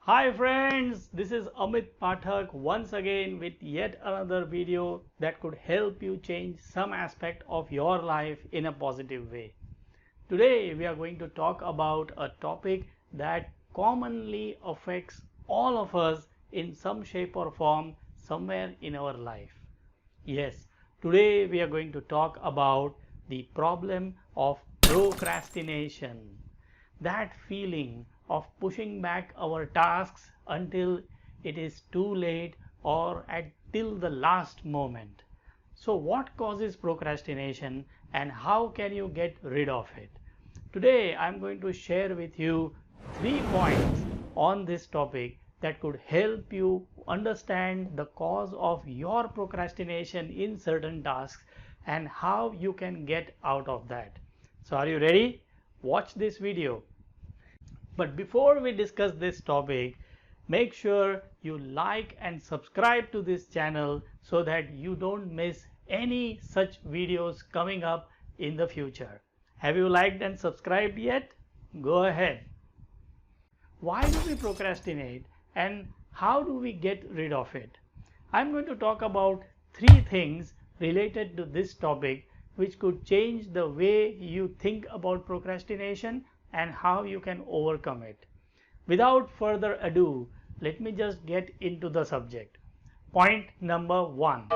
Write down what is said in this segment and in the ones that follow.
Hi friends, this is Amit Pathak once again with yet another video that could help you change some aspect of your life in a positive way. Today we are going to talk about a topic that commonly affects all of us in some shape or form somewhere in our life. Yes, today we are going to talk about the problem of procrastination. That feeling of pushing back our tasks until it is too late or at till the last moment. So what causes procrastination and how can you get rid of it? Today I am going to share with you 3 points on this topic that could help you understand the cause of your procrastination in certain tasks and how you can get out of that. So are you ready? Watch this video. But before we discuss this topic, make sure you like and subscribe to this channel so that you don't miss any such videos coming up in the future. Have you liked and subscribed yet? Go ahead. Why do we procrastinate and how do we get rid of it? I'm going to talk about 3 things related to this topic which could change the way you think about procrastination and how you can overcome it. Without further ado, let me just get into the subject. Point number 1.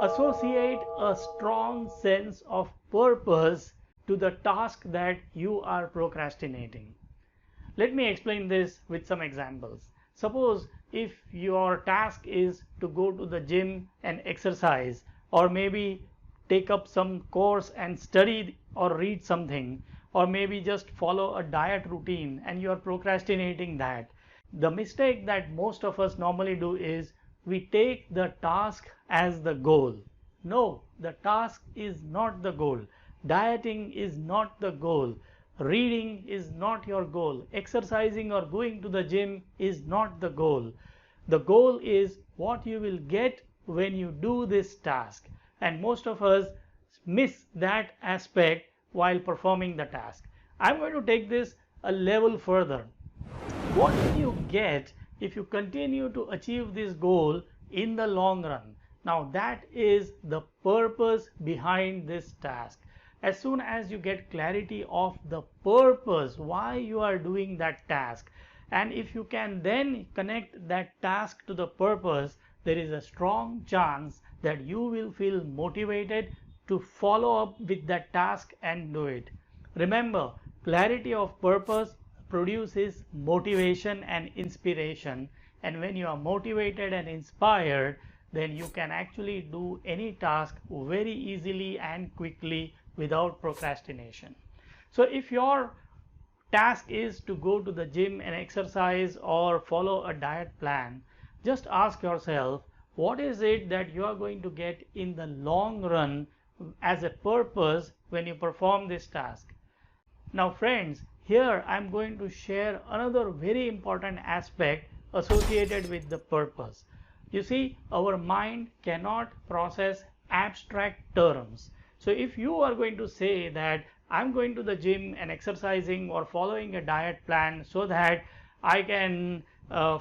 Associate a strong sense of purpose to the task that you are procrastinating. Let me explain this with some examples. Suppose if your task is to go to the gym and exercise, or maybe take up some course and study or read something, or maybe just follow a diet routine and you are procrastinating that. The mistake that most of us normally do is we take the task as the goal. No, the task is not the goal. Dieting is not the goal. Reading is not your goal. Exercising or going to the gym is not the goal. The goal is what you will get when you do this task. And most of us miss that aspect while performing the task. I'm going to take this a level further. What will you get if you continue to achieve this goal in the long run? Now that is the purpose behind this task. As soon as you get clarity of the purpose why you are doing that task, and if you can then connect that task to the purpose, there is a strong chance that you will feel motivated to follow up with that task and do it. Remember, clarity of purpose produces motivation and inspiration, and when you are motivated and inspired, then you can actually do any task very easily and quickly without procrastination. So if your task is to go to the gym and exercise or follow a diet plan, just ask yourself, what is it that you are going to get in the long run as a purpose when you perform this task? Now friends, here I am going to share another very important aspect associated with the purpose. You see, our mind cannot process abstract terms. So if you are going to say that I'm going to the gym and exercising or following a diet plan so that I can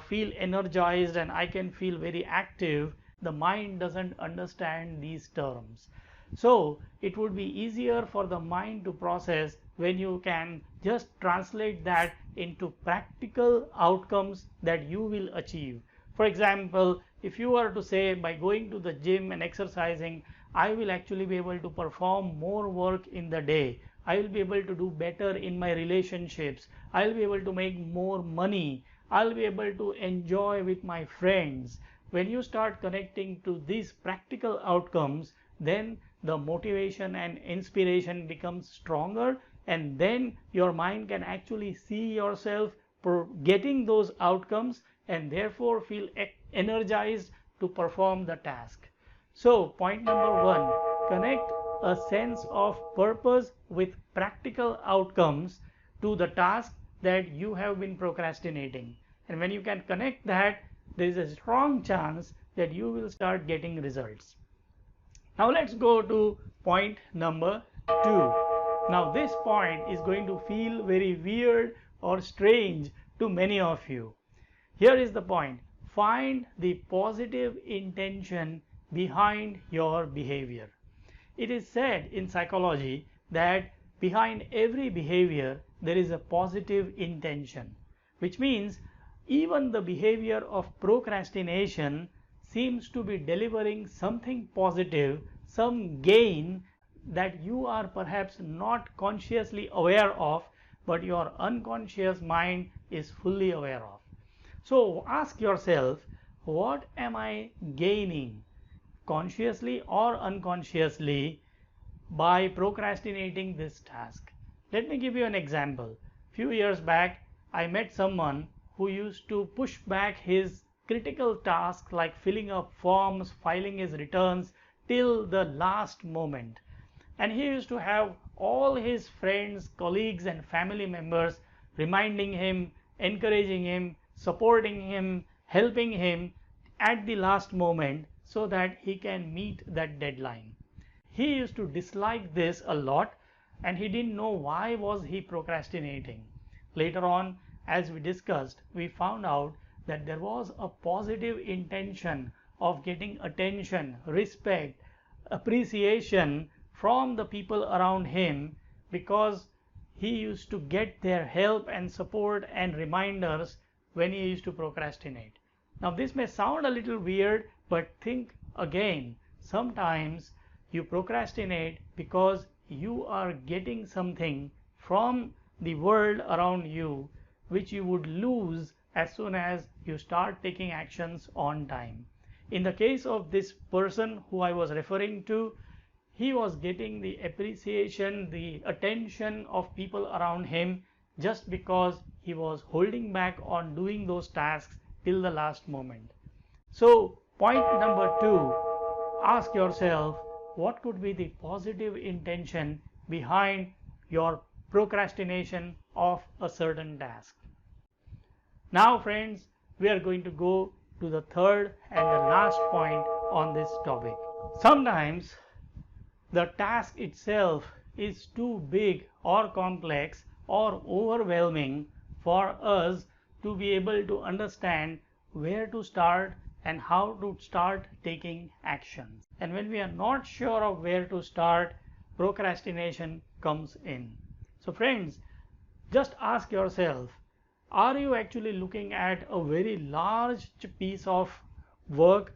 feel energized and I can feel very active, the mind doesn't understand these terms. So it would be easier for the mind to process when you can just translate that into practical outcomes that you will achieve. For example, if you were to say by going to the gym and exercising, I will actually be able to perform more work in the day. I will be able to do better in my relationships. I will be able to make more money. I will be able to enjoy with my friends. When you start connecting to these practical outcomes, then the motivation and inspiration becomes stronger, and then your mind can actually see yourself getting those outcomes and therefore feel energized to perform the task. So point number 1, connect a sense of purpose with practical outcomes to the task that you have been procrastinating. And when you can connect that, there is a strong chance that you will start getting results. Now let's go to point number 2. Now this point is going to feel very weird or strange to many of you. Here is the point. Find the positive intention behind your behavior. It is said in psychology that behind every behavior there is a positive intention, which means even the behavior of procrastination seems to be delivering something positive, some gain that you are perhaps not consciously aware of, but your unconscious mind is fully aware of. So ask yourself, what am I gaining consciously or unconsciously by procrastinating this task? Let me give you an example. Few years back, I met someone who used to push back his critical tasks like filling up forms, filing his returns till the last moment. And he used to have all his friends, colleagues and family members reminding him, encouraging him, supporting him, helping him at the last moment so that he can meet that deadline. He used to dislike this a lot and he didn't know why was he procrastinating. Later on, as we discussed, we found out that there was a positive intention of getting attention, respect, appreciation from the people around him because he used to get their help and support and reminders when he used to procrastinate. Now this may sound a little weird, but think again. Sometimes you procrastinate because you are getting something from the world around you which you would lose as soon as you start taking actions on time. In the case of this person who I was referring to, he was getting the appreciation, the attention of people around him just because he was holding back on doing those tasks till the last moment. So point number 2, ask yourself, what could be the positive intention behind your procrastination of a certain task? Now friends, we are going to go to the third and the last point on this topic. Sometimes the task itself is too big or complex or overwhelming for us to be able to understand where to start and how to start taking actions. And when we are not sure of where to start, procrastination comes in. So friends, just ask yourself, are you actually looking at a very large piece of work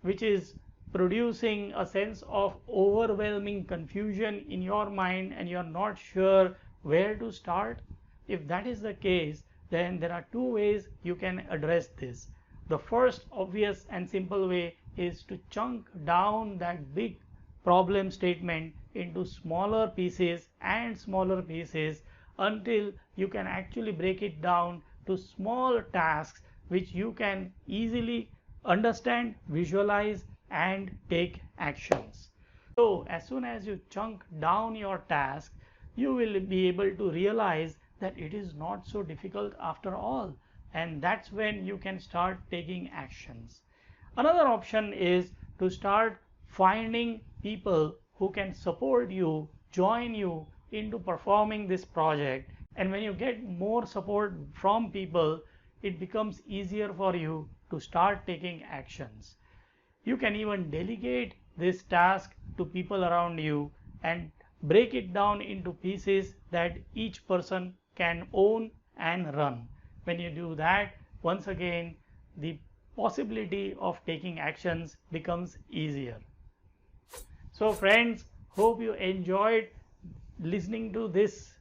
which is producing a sense of overwhelming confusion in your mind and you're not sure where to start? If that is the case, then there are two ways you can address this. The first obvious and simple way is to chunk down that big problem statement into smaller pieces and smaller pieces until you can actually break it down to small tasks which you can easily understand, visualize and take actions. So as soon as you chunk down your task, you will be able to realize that it is not so difficult after all, and that's when you can start taking actions. Another option is to start finding people who can support you, join you into performing this project, and when you get more support from people, it becomes easier for you to start taking actions. You can even delegate this task to people around you and break it down into pieces that each person can own and run. When you do that, once again the possibility of taking actions becomes easier. So friends, hope you enjoyed listening to this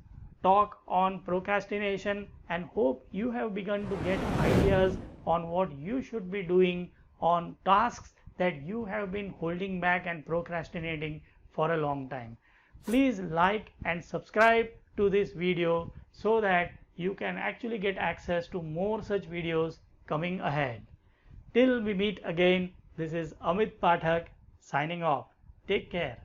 talk on procrastination and hope you have begun to get ideas on what you should be doing on tasks that you have been holding back and procrastinating for a long time. Please like and subscribe to this video so that you can actually get access to more such videos coming ahead. Till we meet again, this is Amit Pathak signing off. Take care.